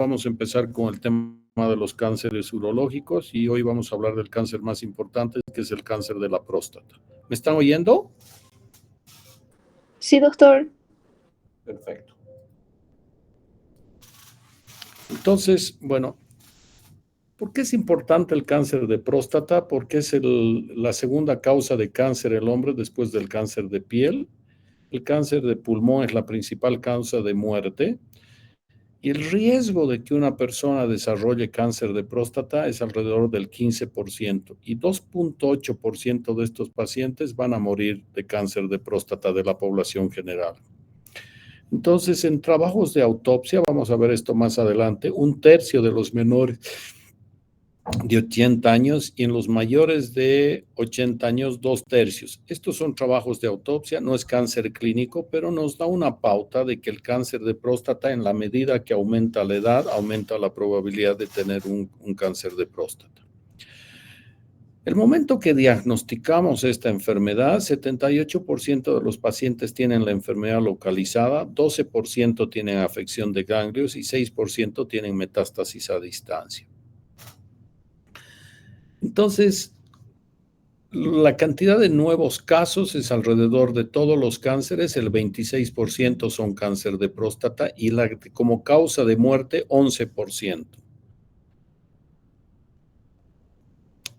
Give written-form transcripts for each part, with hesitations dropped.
vamos a empezar con el tema de los cánceres urológicos y hoy vamos a hablar del cáncer más importante, que es el cáncer de la próstata. ¿Me están oyendo? Sí, doctor. Perfecto. Entonces, bueno, ¿por qué es importante el cáncer de próstata? Porque es la segunda causa de cáncer en el hombre después del cáncer de piel. El cáncer de pulmón es la principal causa de muerte. Y el riesgo de que una persona desarrolle cáncer de próstata es alrededor del 15%. Y 2.8% de estos pacientes van a morir de cáncer de próstata de la población general. Entonces, en trabajos de autopsia, vamos a ver esto más adelante, 1/3 de los menores de 80 años y en los mayores de 80 años, 2/3. Estos son trabajos de autopsia, no es cáncer clínico, pero nos da una pauta de que el cáncer de próstata, en la medida que aumenta la edad, aumenta la probabilidad de tener un cáncer de próstata. El momento que diagnosticamos esta enfermedad, 78% de los pacientes tienen la enfermedad localizada, 12% tienen afección de ganglios y 6% tienen metástasis a distancia. Entonces, la cantidad de nuevos casos es alrededor de todos los cánceres, el 26% son cáncer de próstata y como causa de muerte, 11%.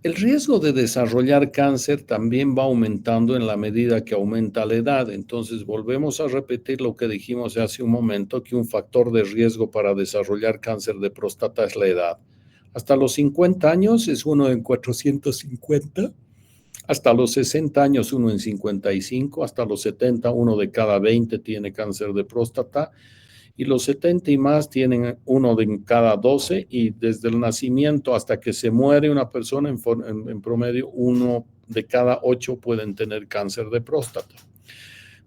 El riesgo de desarrollar cáncer también va aumentando en la medida que aumenta la edad. Entonces, volvemos a repetir lo que dijimos hace un momento, que un factor de riesgo para desarrollar cáncer de próstata es la edad. Hasta los 50 años es 1 en 450. Hasta los 60 años, 1 en 55, hasta los 70, 1 de cada 20 tiene cáncer de próstata, y los 70 y más tienen 1 de cada 12, y desde el nacimiento hasta que se muere una persona, en promedio, 1 de cada 8 pueden tener cáncer de próstata.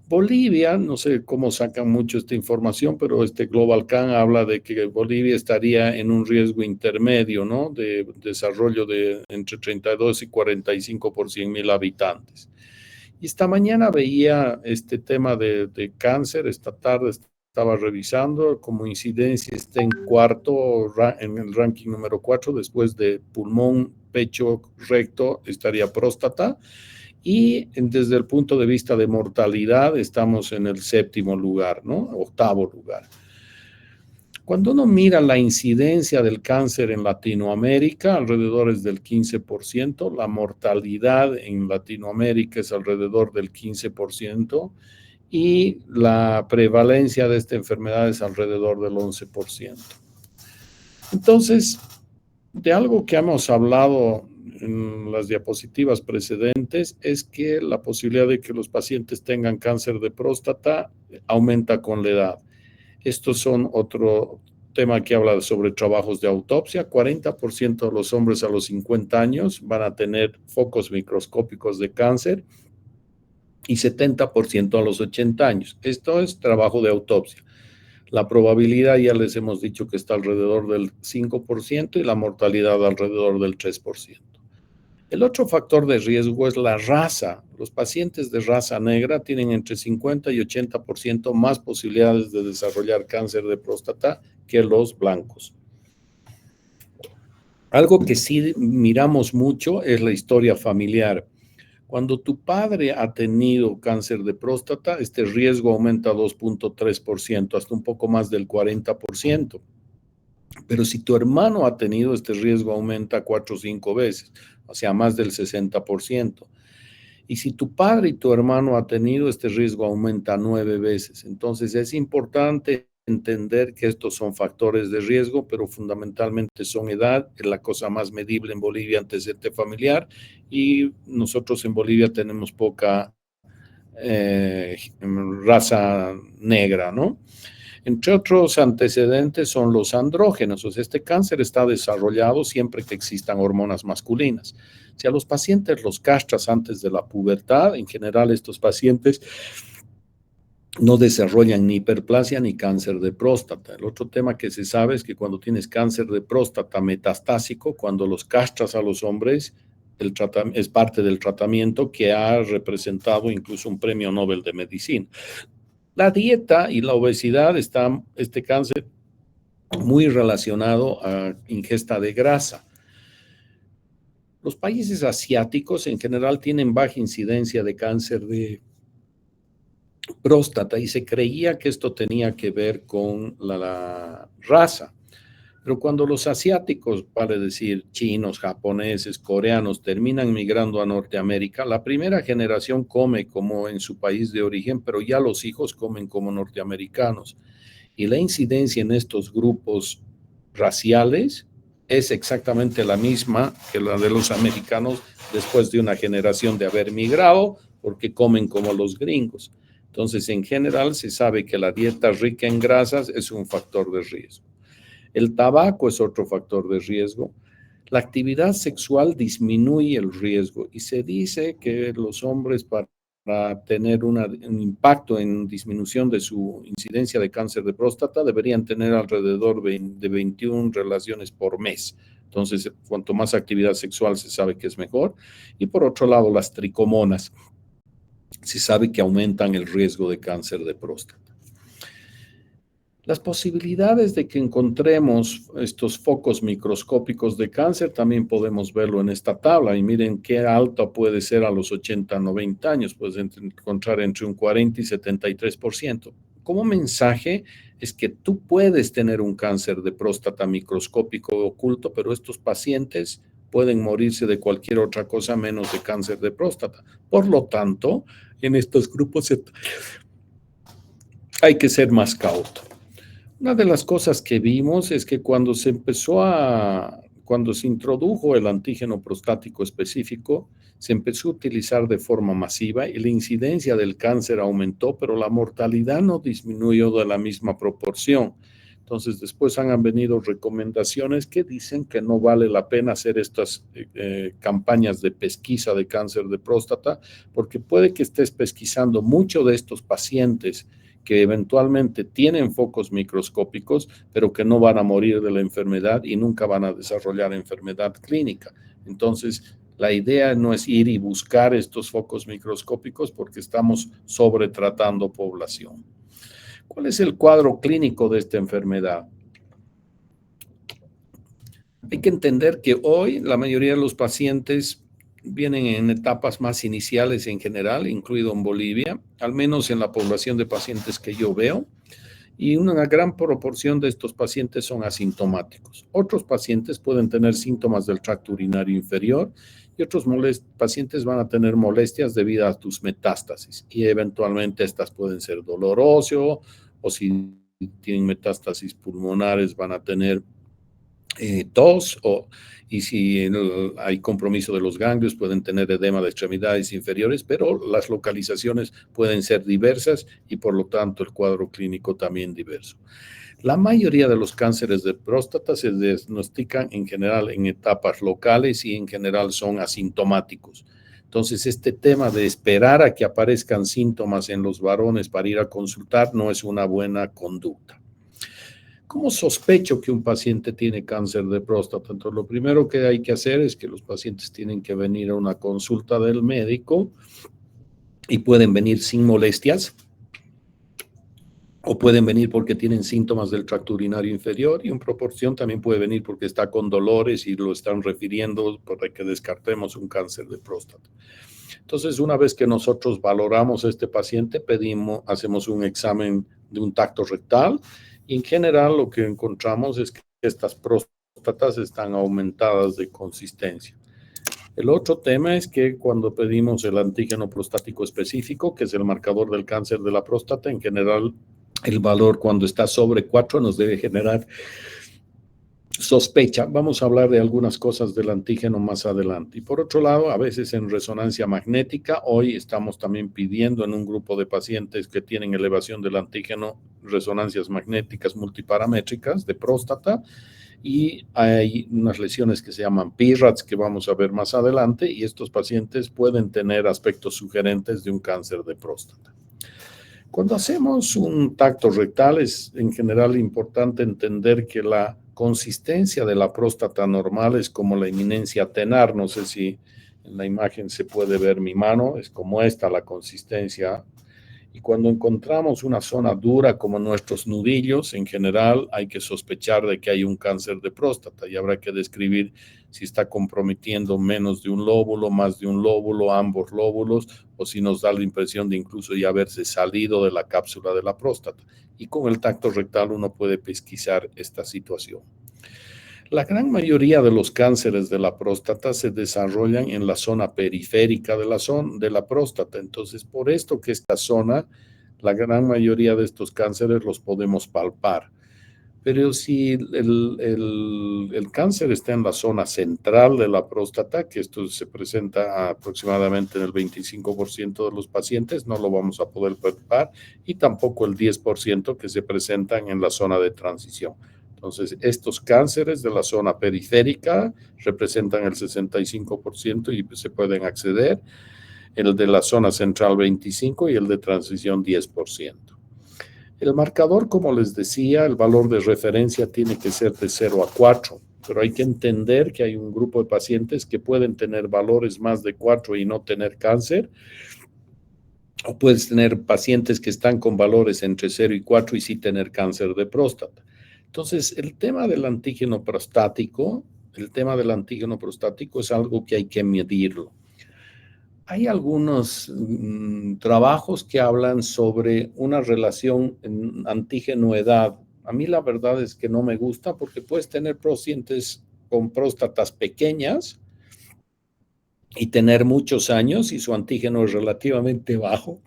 Bolivia, no sé cómo sacan mucho esta información, pero este Global Can habla de que Bolivia estaría en un riesgo intermedio, ¿no? De desarrollo de entre 32 y 45 por 100,000 habitantes. Y esta mañana veía este tema de cáncer, esta tarde estaba revisando, como incidencia está en en el ranking número 4, después de pulmón, pecho, recto, estaría próstata. Y desde el punto de vista de mortalidad estamos en el 7º lugar, ¿no? 8º lugar. Cuando uno mira la incidencia del cáncer en Latinoamérica, alrededor es del 15%, la mortalidad en Latinoamérica es alrededor del 15% y la prevalencia de esta enfermedad es alrededor del 11%. Entonces, de algo que hemos hablado en las diapositivas precedentes es que la posibilidad de que los pacientes tengan cáncer de próstata aumenta con la edad. Estos son otro tema que habla sobre trabajos de autopsia. 40% de los hombres a los 50 años van a tener focos microscópicos de cáncer y 70% a los 80 años. Esto es trabajo de autopsia. La probabilidad ya les hemos dicho que está alrededor del 5% y la mortalidad alrededor del 3%. El otro factor de riesgo es la raza. Los pacientes de raza negra tienen entre 50 y 80% más posibilidades de desarrollar cáncer de próstata que los blancos. Algo que sí miramos mucho es la historia familiar. Cuando tu padre ha tenido cáncer de próstata, este riesgo aumenta 2.3%, hasta un poco más del 40%. Pero si tu hermano ha tenido, este riesgo aumenta 4 o 5 veces, o sea, más del 60%. Y si tu padre y tu hermano ha tenido, este riesgo aumenta 9 veces. Entonces, es importante entender que estos son factores de riesgo, pero fundamentalmente son edad, es la cosa más medible en Bolivia, antecedente familiar, y nosotros en Bolivia tenemos poca raza negra, ¿no? Entre otros antecedentes son los andrógenos. O sea, este cáncer está desarrollado siempre que existan hormonas masculinas. Si a los pacientes los castras antes de la pubertad, en general estos pacientes no desarrollan ni hiperplasia ni cáncer de próstata. El otro tema que se sabe es que cuando tienes cáncer de próstata metastásico, cuando los castras a los hombres, es parte del tratamiento que ha representado incluso un premio Nobel de Medicina. La dieta y la obesidad este cáncer muy relacionado a ingesta de grasa. Los países asiáticos en general tienen baja incidencia de cáncer de próstata y se creía que esto tenía que ver con la raza. Pero cuando los asiáticos, vale decir chinos, japoneses, coreanos, terminan migrando a Norteamérica, la primera generación come como en su país de origen, pero ya los hijos comen como norteamericanos. Y la incidencia en estos grupos raciales es exactamente la misma que la de los americanos después de una generación de haber migrado, porque comen como los gringos. Entonces, en general, se sabe que la dieta rica en grasas es un factor de riesgo. El tabaco es otro factor de riesgo. La actividad sexual disminuye el riesgo y se dice que los hombres para tener un impacto en disminución de su incidencia de cáncer de próstata deberían tener alrededor de 21 relaciones por mes. Entonces, cuanto más actividad sexual se sabe que es mejor. Y por otro lado, las tricomonas se sabe que aumentan el riesgo de cáncer de próstata. Las posibilidades de que encontremos estos focos microscópicos de cáncer también podemos verlo en esta tabla y miren qué alta puede ser a los 80, 90 años, puedes encontrar entre un 40 y 73%. Como mensaje es que tú puedes tener un cáncer de próstata microscópico oculto, pero estos pacientes pueden morirse de cualquier otra cosa menos de cáncer de próstata. Por lo tanto, en estos grupos hay que ser más cauto. Una de las cosas que vimos es que cuando se introdujo el antígeno prostático específico, se empezó a utilizar de forma masiva y la incidencia del cáncer aumentó, pero la mortalidad no disminuyó de la misma proporción. Entonces, después han venido recomendaciones que dicen que no vale la pena hacer estas campañas de pesquisa de cáncer de próstata, porque puede que estés pesquisando mucho de estos pacientes que eventualmente tienen focos microscópicos, pero que no van a morir de la enfermedad y nunca van a desarrollar enfermedad clínica. Entonces, la idea no es ir y buscar estos focos microscópicos porque estamos sobretratando población. ¿Cuál es el cuadro clínico de esta enfermedad? Hay que entender que hoy la mayoría de los pacientes vienen en etapas más iniciales en general, incluido en Bolivia, al menos en la población de pacientes que yo veo, y una gran proporción de estos pacientes son asintomáticos. Otros pacientes pueden tener síntomas del tracto urinario inferior y otros pacientes van a tener molestias debido a tus metástasis y eventualmente estas pueden ser dolor óseo o si tienen metástasis pulmonares van a tener tos y si hay compromiso de los ganglios pueden tener edema de extremidades inferiores, pero las localizaciones pueden ser diversas y por lo tanto el cuadro clínico también diverso. La mayoría de los cánceres de próstata se diagnostican en general en etapas locales y en general son asintomáticos. Entonces, este tema de esperar a que aparezcan síntomas en los varones para ir a consultar no es una buena conducta. ¿Cómo sospecho que un paciente tiene cáncer de próstata? Entonces, lo primero que hay que hacer es que los pacientes tienen que venir a una consulta del médico y pueden venir sin molestias o pueden venir porque tienen síntomas del tracto urinario inferior y en proporción también puede venir porque está con dolores y lo están refiriendo para que descartemos un cáncer de próstata. Entonces, una vez que nosotros valoramos a este paciente, hacemos un examen de un tacto rectal y en general lo que encontramos es que estas próstatas están aumentadas de consistencia. El otro tema es que cuando pedimos el antígeno prostático específico, que es el marcador del cáncer de la próstata, en general el valor cuando está sobre 4 nos debe generar sospecha. Vamos a hablar de algunas cosas del antígeno más adelante. Y por otro lado, a veces en resonancia magnética, hoy estamos también pidiendo en un grupo de pacientes que tienen elevación del antígeno, resonancias magnéticas multiparamétricas de próstata, y hay unas lesiones que se llaman PIRATS que vamos a ver más adelante, y estos pacientes pueden tener aspectos sugerentes de un cáncer de próstata. Cuando hacemos un tacto rectal es en general importante entender que la consistencia de la próstata normal es como la eminencia tenar. No sé si en la imagen se puede ver mi mano, es como esta la consistencia. Y cuando encontramos una zona dura como nuestros nudillos, en general hay que sospechar de que hay un cáncer de próstata y habrá que describir si está comprometiendo menos de un lóbulo, más de un lóbulo, ambos lóbulos, o si nos da la impresión de incluso ya haberse salido de la cápsula de la próstata. Y con el tacto rectal uno puede pesquisar esta situación. La gran mayoría de los cánceres de la próstata se desarrollan en la zona periférica de la próstata. Entonces, por esto que esta zona, la gran mayoría de estos cánceres los podemos palpar. Pero si el cáncer está en la zona central de la próstata, que esto se presenta aproximadamente en el 25% de los pacientes, no lo vamos a poder palpar, y tampoco el 10% que se presentan en la zona de transición. Entonces, estos cánceres de la zona periférica representan el 65% y se pueden acceder, el de la zona central 25% y el de transición 10%. El marcador, como les decía, el valor de referencia tiene que ser de 0 a 4, pero hay que entender que hay un grupo de pacientes que pueden tener valores más de 4 y no tener cáncer, o puedes tener pacientes que están con valores entre 0 y 4 y sí tener cáncer de próstata. Entonces, el tema del antígeno prostático es algo que hay que medirlo. Hay algunos trabajos que hablan sobre una relación antígeno-edad. A mí la verdad es que no me gusta porque puedes tener pacientes con próstatas pequeñas y tener muchos años y su antígeno es relativamente bajo.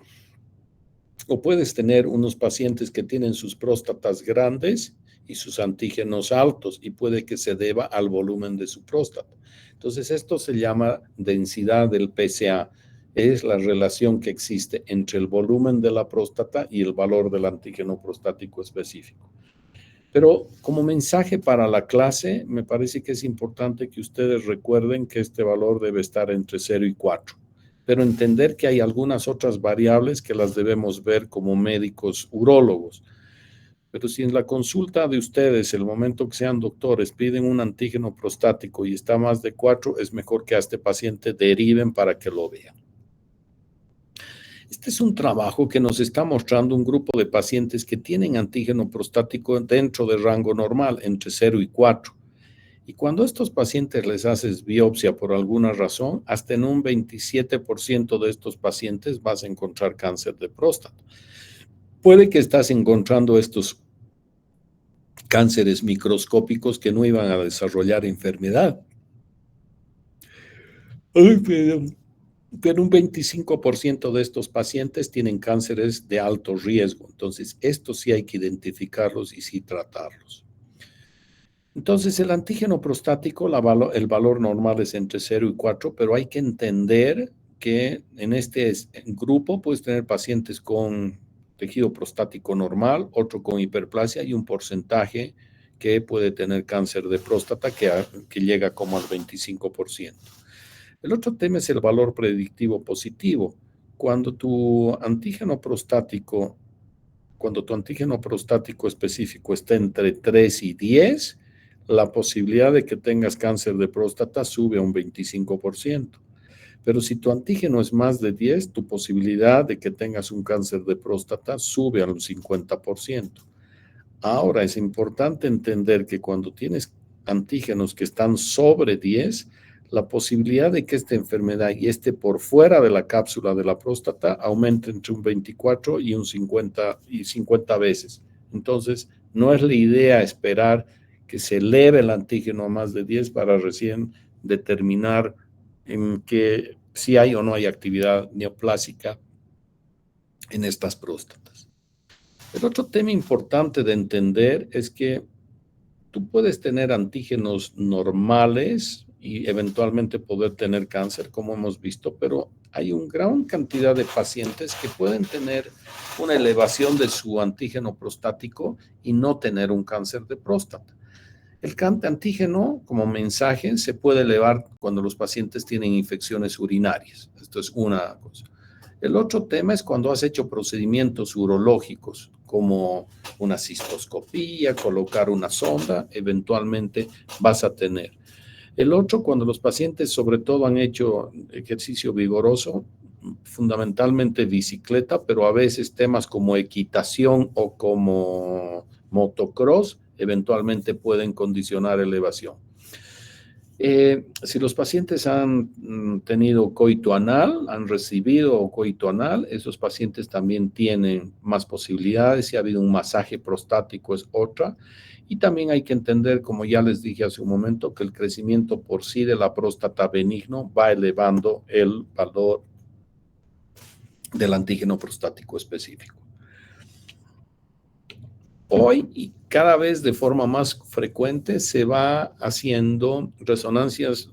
O puedes tener unos pacientes que tienen sus próstatas grandes y sus antígenos altos y puede que se deba al volumen de su próstata. Entonces, esto se llama densidad del PSA. Es la relación que existe entre el volumen de la próstata y el valor del antígeno prostático específico. Pero como mensaje para la clase, me parece que es importante que ustedes recuerden que este valor debe estar entre 0 y 4. Pero entender que hay algunas otras variables que las debemos ver como médicos urólogos. Pero si en la consulta de ustedes, el momento que sean doctores, piden un antígeno prostático y está más de 4, es mejor que a este paciente deriven para que lo vean. Este es un trabajo que nos está mostrando un grupo de pacientes que tienen antígeno prostático dentro del rango normal, entre 0 y 4. Y cuando a estos pacientes les haces biopsia por alguna razón, hasta en un 27% de estos pacientes vas a encontrar cáncer de próstata. Puede que estás encontrando estos cánceres microscópicos que no iban a desarrollar enfermedad. Pero un 25% de estos pacientes tienen cánceres de alto riesgo. Entonces, estos sí hay que identificarlos y sí tratarlos. Entonces, el antígeno prostático, el valor normal es entre 0 y 4, pero hay que entender que en este grupo puedes tener pacientes con tejido prostático normal, otro con hiperplasia y un porcentaje que puede tener cáncer de próstata que llega como al 25%. El otro tema es el valor predictivo positivo. Cuando tu antígeno prostático específico está entre 3 y 10, la posibilidad de que tengas cáncer de próstata sube a un 25%. Pero si tu antígeno es más de 10, tu posibilidad de que tengas un cáncer de próstata sube a un 50%. Ahora, es importante entender que cuando tienes antígenos que están sobre 10, la posibilidad de que esta enfermedad esté por fuera de la cápsula de la próstata aumenta entre un 24 y un 50 veces. Entonces, no es la idea esperar que se eleve el antígeno a más de 10 para recién determinar en que si hay o no hay actividad neoplásica en estas próstatas. El otro tema importante de entender es que tú puedes tener antígenos normales y eventualmente poder tener cáncer, como hemos visto, pero hay una gran cantidad de pacientes que pueden tener una elevación de su antígeno prostático y no tener un cáncer de próstata. El antígeno, como mensaje, se puede elevar cuando los pacientes tienen infecciones urinarias. Esto es una cosa. El otro tema es cuando has hecho procedimientos urológicos, como una cistoscopía, colocar una sonda, eventualmente vas a tener. El otro, cuando los pacientes sobre todo han hecho ejercicio vigoroso, fundamentalmente bicicleta, pero a veces temas como equitación o como motocross eventualmente pueden condicionar elevación. Si los pacientes han tenido coito anal, han recibido coito anal, esos pacientes también tienen más posibilidades. Si ha habido un masaje prostático es otra. Y también hay que entender, como ya les dije hace un momento, que el crecimiento por sí de la próstata benigno va elevando el valor del antígeno prostático específico. Hoy, y cada vez de forma más frecuente, se va haciendo resonancias,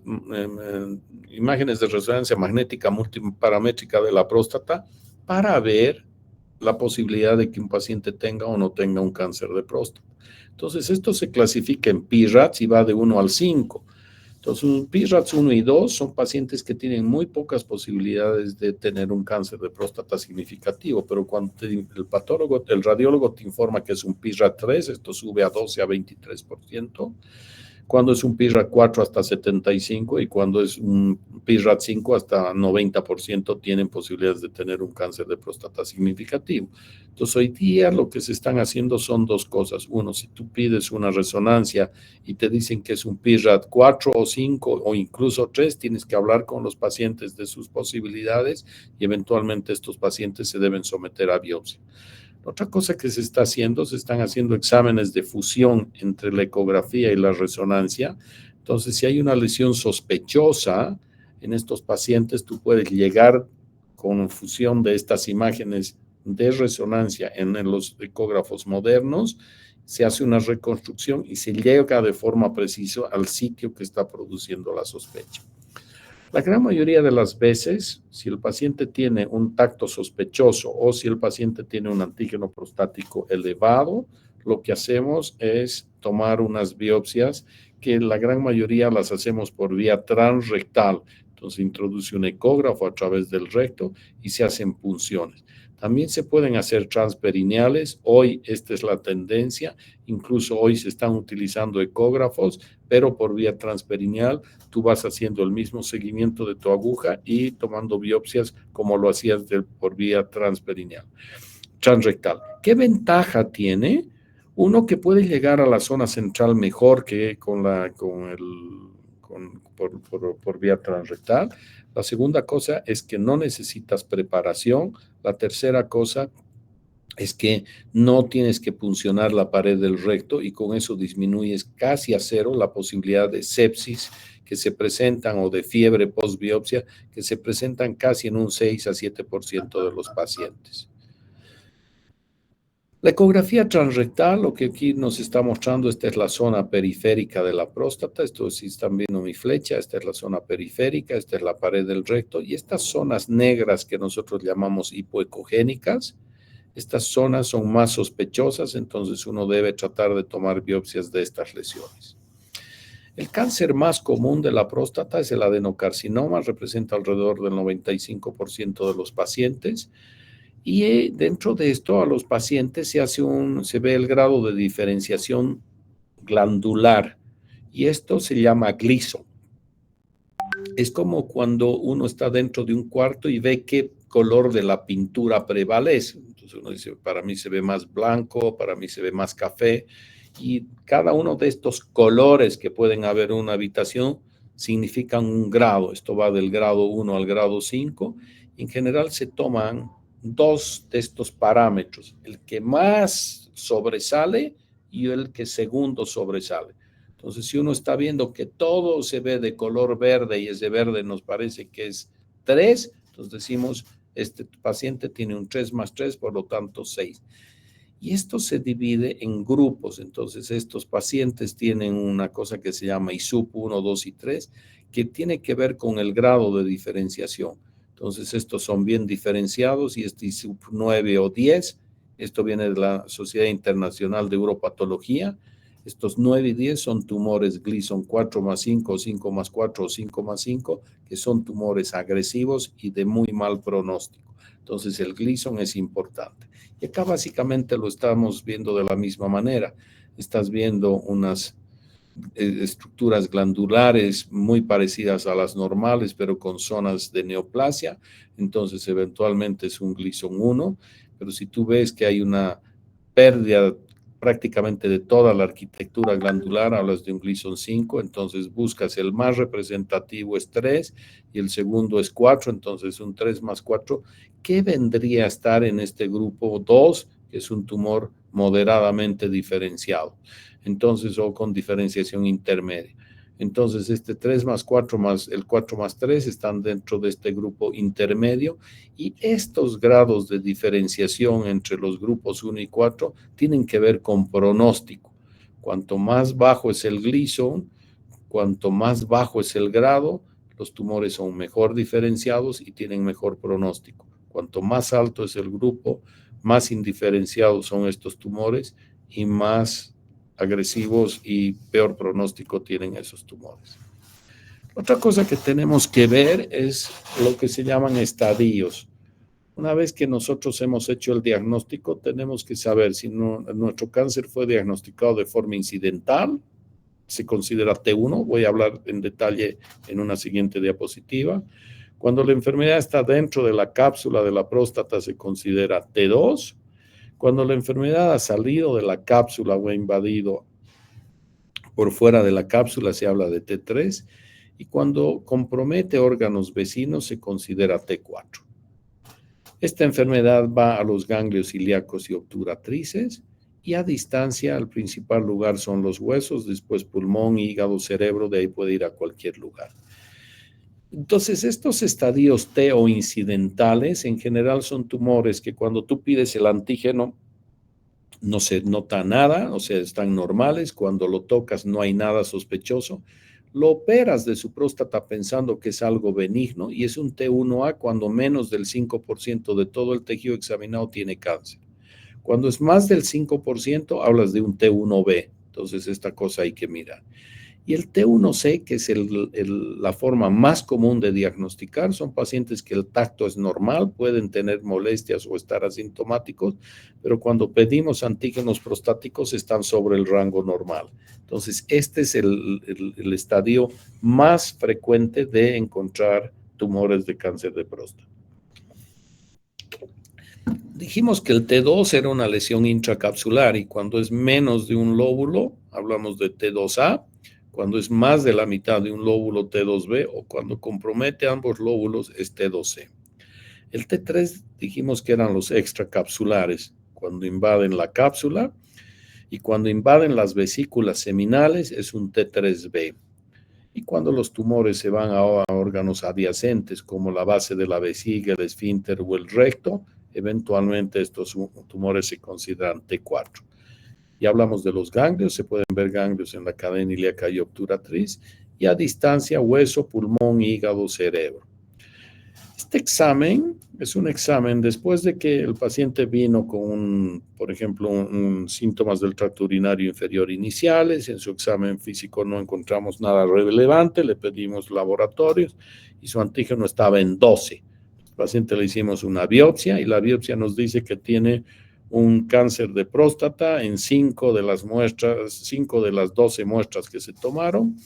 imágenes de resonancia magnética multiparamétrica de la próstata para ver la posibilidad de que un paciente tenga o no tenga un cáncer de próstata. Entonces, esto se clasifica en PIRATS y va de 1 al 5. Entonces, PIRATS 1 y 2 son pacientes que tienen muy pocas posibilidades de tener un cáncer de próstata significativo, pero cuando el patólogo, el radiólogo te informa que es un PIRAT 3, esto sube a 12 a 23%. Cuando es un PIRAT 4 hasta 75% y cuando es un PIRAT 5 hasta 90% tienen posibilidades de tener un cáncer de próstata significativo. Entonces hoy día lo que se están haciendo son dos cosas. Uno, si tú pides una resonancia y te dicen que es un PIRAT 4 o 5 o incluso 3, tienes que hablar con los pacientes de sus posibilidades y eventualmente estos pacientes se deben someter a biopsia. Otra cosa que se están haciendo exámenes de fusión entre la ecografía y la resonancia. Entonces, si hay una lesión sospechosa en estos pacientes, tú puedes llegar con fusión de estas imágenes de resonancia en los ecógrafos modernos, se hace una reconstrucción y se llega de forma precisa al sitio que está produciendo la sospecha. La gran mayoría de las veces, si el paciente tiene un tacto sospechoso o si el paciente tiene un antígeno prostático elevado, lo que hacemos es tomar unas biopsias que la gran mayoría las hacemos por vía transrectal. Entonces introduce un ecógrafo a través del recto y se hacen punciones. También se pueden hacer transperineales. Hoy esta es la tendencia. Incluso hoy se están utilizando ecógrafos, pero por vía transperineal tú vas haciendo el mismo seguimiento de tu aguja y tomando biopsias como lo hacías por vía transrectal. ¿Qué ventaja tiene? Uno, que puede llegar a la zona central mejor que por vía transrectal. La segunda cosa es que no necesitas preparación. La tercera cosa es que no tienes que puncionar la pared del recto y con eso disminuyes casi a cero la posibilidad de sepsis que se presentan o de fiebre post-biopsia que se presentan casi en un 6 a 7% de los pacientes. La ecografía transrectal, lo que aquí nos está mostrando, esta es la zona periférica de la próstata, esto si están viendo mi flecha, esta es la zona periférica, esta es la pared del recto y estas zonas negras que nosotros llamamos hipoecogénicas, estas zonas son más sospechosas, entonces uno debe tratar de tomar biopsias de estas lesiones. El cáncer más común de la próstata es el adenocarcinoma, representa alrededor del 95% de los pacientes. Y dentro de esto a los pacientes se ve el grado de diferenciación glandular y esto se llama Gleason. Es como cuando uno está dentro de un cuarto y ve qué color de la pintura prevalece. Entonces uno dice, para mí se ve más blanco, para mí se ve más café. Y cada uno de estos colores que pueden haber en una habitación significan un grado. Esto va del grado 1 al grado 5. En general se toman dos de estos parámetros, el que más sobresale y el que segundo sobresale. Entonces, si uno está viendo que todo se ve de color verde y ese verde nos parece que es 3, entonces decimos, este paciente tiene un 3 más 3, por lo tanto 6. Y esto se divide en grupos, entonces estos pacientes tienen una cosa que se llama ISUP 1, 2 y 3, que tiene que ver con el grado de diferenciación. Entonces estos son bien diferenciados y este ISUP 9 o 10, esto viene de la Sociedad Internacional de Uropatología. Estos 9 y 10 son tumores Gleason 4 más 5, 5 más 4 o 5 más 5, que son tumores agresivos y de muy mal pronóstico. Entonces el Gleason es importante. Y acá básicamente lo estamos viendo de la misma manera. Estás viendo unas estructuras glandulares muy parecidas a las normales, pero con zonas de neoplasia, entonces eventualmente es un Gleason 1, pero si tú ves que hay una pérdida prácticamente de toda la arquitectura glandular, hablas de un Gleason 5, entonces buscas el más representativo es 3 y el segundo es 4, entonces un 3 más 4, ¿qué vendría a estar en este grupo 2, que es un tumor moderadamente diferenciado? Entonces, o con diferenciación intermedia. Entonces, este 3 más 4 más el 4 más 3 están dentro de este grupo intermedio y estos grados de diferenciación entre los grupos 1 y 4 tienen que ver con pronóstico. Cuanto más bajo es el Gleason, cuanto más bajo es el grado, los tumores son mejor diferenciados y tienen mejor pronóstico. Cuanto más alto es el grupo, más indiferenciados son estos tumores y más agresivos y peor pronóstico tienen esos tumores. Otra cosa que tenemos que ver es lo que se llaman estadios. Una vez que nosotros hemos hecho el diagnóstico, tenemos que saber si nuestro cáncer fue diagnosticado de forma incidental, se considera T1, voy a hablar en detalle en una siguiente diapositiva. Cuando la enfermedad está dentro de la cápsula de la próstata, se considera T2. Cuando la enfermedad ha salido de la cápsula o ha invadido por fuera de la cápsula, se habla de T3. Y cuando compromete órganos vecinos, se considera T4. Esta enfermedad va a los ganglios ilíacos y obturatrices y a distancia al principal lugar son los huesos, después pulmón, hígado, cerebro, de ahí puede ir a cualquier lugar. Entonces, estos estadios T o incidentales en general son tumores que cuando tú pides el antígeno no se nota nada, o sea, están normales, cuando lo tocas no hay nada sospechoso. Lo operas de su próstata pensando que es algo benigno y es un T1A cuando menos del 5% de todo el tejido examinado tiene cáncer. Cuando es más del 5%, hablas de un T1B. Entonces, esta cosa hay que mirar. Y el T1C, que es la forma más común de diagnosticar, son pacientes que el tacto es normal, pueden tener molestias o estar asintomáticos, pero cuando pedimos antígenos prostáticos están sobre el rango normal. Entonces, este es el estadio más frecuente de encontrar tumores de cáncer de próstata. Dijimos que el T2 era una lesión intracapsular y cuando es menos de un lóbulo, hablamos de T2A, cuando es más de la mitad de un lóbulo T2B o cuando compromete ambos lóbulos es T2C. El T3 dijimos que eran los extracapsulares, cuando invaden la cápsula y cuando invaden las vesículas seminales es un T3B. Y cuando los tumores se van a órganos adyacentes como la base de la vejiga, el esfínter o el recto, eventualmente estos tumores se consideran T4. Ya hablamos de los ganglios, se pueden ver ganglios en la cadena ilíaca y obturatriz, y a distancia hueso, pulmón, hígado, cerebro. Este examen es un examen después de que el paciente vino con, por ejemplo, síntomas del tracto urinario inferior iniciales, en su examen físico no encontramos nada relevante, le pedimos laboratorios y su antígeno estaba en 12. Al paciente le hicimos una biopsia y la biopsia nos dice que tiene un cáncer de próstata en 5 de las 12 muestras que se tomaron.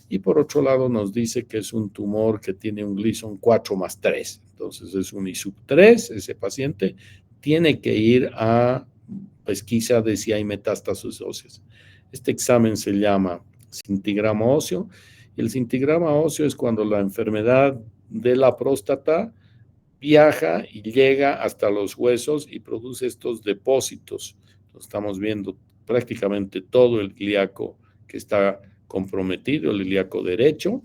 Y por otro lado nos dice que es un tumor que tiene un Gleason 4 más 3. Entonces es un I-3, ese paciente tiene que ir a pesquisa de si hay metástasis óseas. Este examen se llama cintigrama óseo. El cintigrama óseo es cuando la enfermedad de la próstata viaja y llega hasta los huesos y produce estos depósitos. Estamos viendo prácticamente todo el ilíaco que está comprometido, el ilíaco derecho,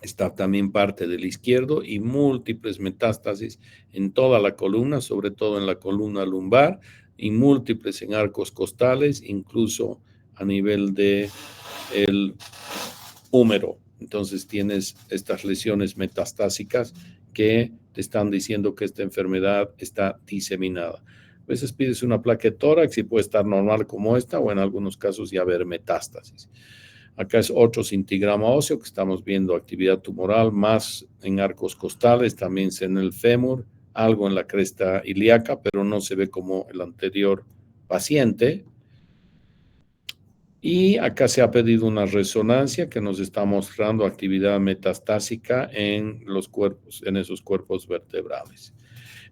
está también parte del izquierdo y múltiples metástasis en toda la columna, sobre todo en la columna lumbar y múltiples en arcos costales, incluso a nivel de el húmero. Entonces tienes estas lesiones metastásicas que te están diciendo que esta enfermedad está diseminada. A veces pides una placa de tórax y puede estar normal como esta o en algunos casos ya haber metástasis. Acá es otro cintigrama óseo que estamos viendo actividad tumoral más en arcos costales, también en el fémur, algo en la cresta ilíaca, pero no se ve como el anterior paciente. Y acá se ha pedido una resonancia que nos está mostrando actividad metastásica en los cuerpos, en esos cuerpos vertebrales.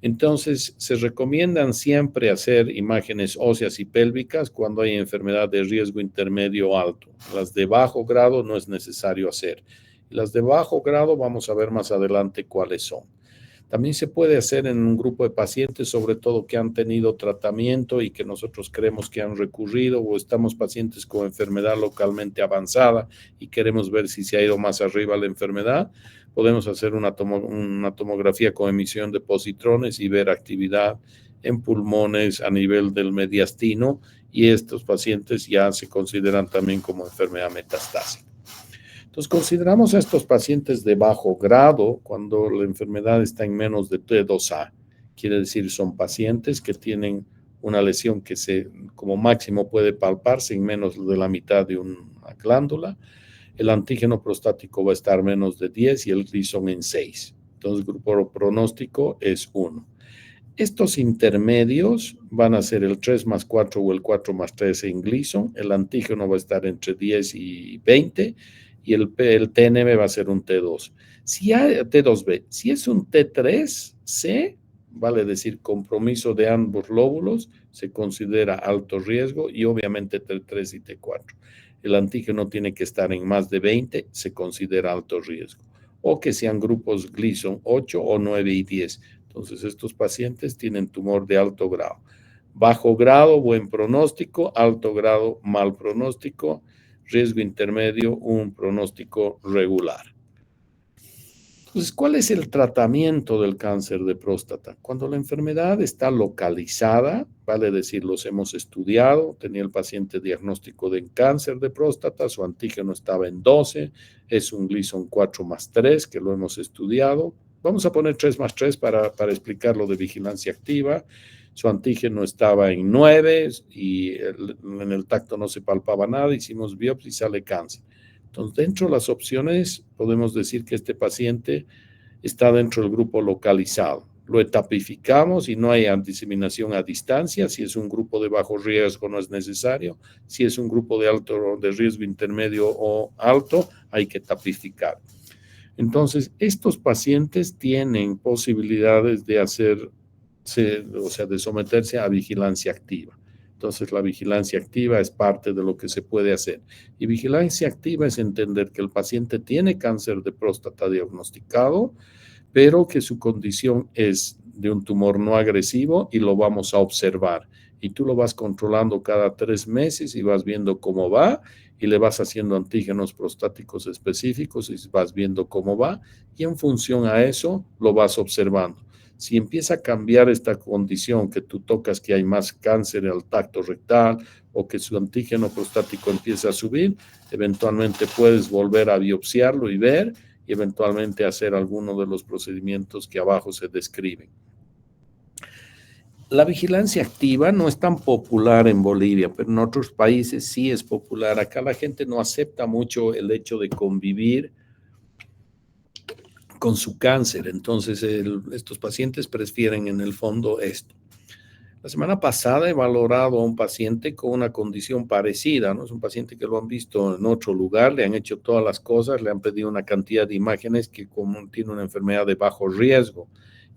Entonces, se recomiendan siempre hacer imágenes óseas y pélvicas cuando hay enfermedad de riesgo intermedio o alto. Las de bajo grado no es necesario hacer. Las de bajo grado vamos a ver más adelante cuáles son. También se puede hacer en un grupo de pacientes, sobre todo que han tenido tratamiento y que nosotros creemos que han recurrido, o estamos pacientes con enfermedad localmente avanzada y queremos ver si se ha ido más arriba la enfermedad. Podemos hacer una tomografía con emisión de positrones y ver actividad en pulmones a nivel del mediastino, y estos pacientes ya se consideran también como enfermedad metastásica. Entonces, consideramos a estos pacientes de bajo grado cuando la enfermedad está en menos de T2A. Quiere decir, son pacientes que tienen una lesión que como máximo puede palparse en menos de la mitad de una glándula. El antígeno prostático va a estar menos de 10 y el Gleason en 6. Entonces, el grupo pronóstico es 1. Estos intermedios van a ser el 3 más 4 o el 4 más 3 en Gleason. El antígeno va a estar entre 10 y 20 y el TNM va a ser un T2. Si hay T2B, si es un T3C, vale decir compromiso de ambos lóbulos, se considera alto riesgo, y obviamente T3 y T4. El antígeno tiene que estar en más de 20, se considera alto riesgo. O que sean grupos Gleason 8 o 9 y 10. Entonces, estos pacientes tienen tumor de alto grado. Bajo grado, buen pronóstico; alto grado, mal pronóstico; riesgo intermedio, un pronóstico regular. Entonces, ¿cuál es el tratamiento del cáncer de próstata? Cuando la enfermedad está localizada, vale decir, los hemos estudiado, tenía el paciente diagnóstico de cáncer de próstata, su antígeno estaba en 12, es un Gleason 4 más 3, que lo hemos estudiado. Vamos a poner 3 más 3 para explicar lo de vigilancia activa. Su antígeno estaba en 9 y en el tacto no se palpaba nada, hicimos biopsia y sale cáncer. Entonces, dentro de las opciones, podemos decir que este paciente está dentro del grupo localizado. Lo etapificamos y no hay diseminación a distancia. Si es un grupo de bajo riesgo, no es necesario. Si es un grupo de riesgo intermedio o alto, hay que tapificar. Entonces, estos pacientes tienen posibilidades de de someterse a vigilancia activa. Entonces, la vigilancia activa es parte de lo que se puede hacer. Y vigilancia activa es entender que el paciente tiene cáncer de próstata diagnosticado, pero que su condición es de un tumor no agresivo y lo vamos a observar. Y tú lo vas controlando cada 3 meses y vas viendo cómo va, y le vas haciendo antígenos prostáticos específicos y vas viendo cómo va, y en función a eso lo vas observando. Si empieza a cambiar esta condición, que tú tocas que hay más cáncer en el tacto rectal o que su antígeno prostático empieza a subir, eventualmente puedes volver a biopsiarlo y ver, y eventualmente hacer alguno de los procedimientos que abajo se describen. La vigilancia activa no es tan popular en Bolivia, pero en otros países sí es popular. Acá la gente no acepta mucho el hecho de convivir con su cáncer, entonces estos pacientes prefieren en el fondo esto. La semana pasada he valorado a un paciente con una condición parecida, ¿no? Es un paciente que lo han visto en otro lugar, le han hecho todas las cosas, le han pedido una cantidad de imágenes que como tiene una enfermedad de bajo riesgo,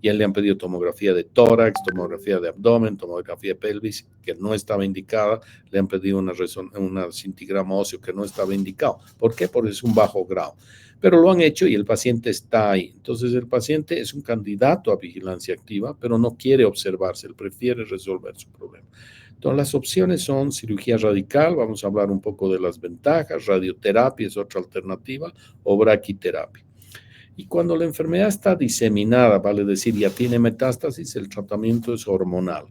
y a él le han pedido tomografía de tórax, tomografía de abdomen, tomografía de pelvis, que no estaba indicada, le han pedido una cintigrama óseo que no estaba indicado. ¿Por qué? Porque es un bajo grado. Pero lo han hecho y el paciente está ahí. Entonces, el paciente es un candidato a vigilancia activa, pero no quiere observarse, él prefiere resolver su problema. Entonces, las opciones son cirugía radical, vamos a hablar un poco de las ventajas; radioterapia es otra alternativa; o braquiterapia. Y cuando la enfermedad está diseminada, vale decir, ya tiene metástasis, el tratamiento es hormonal.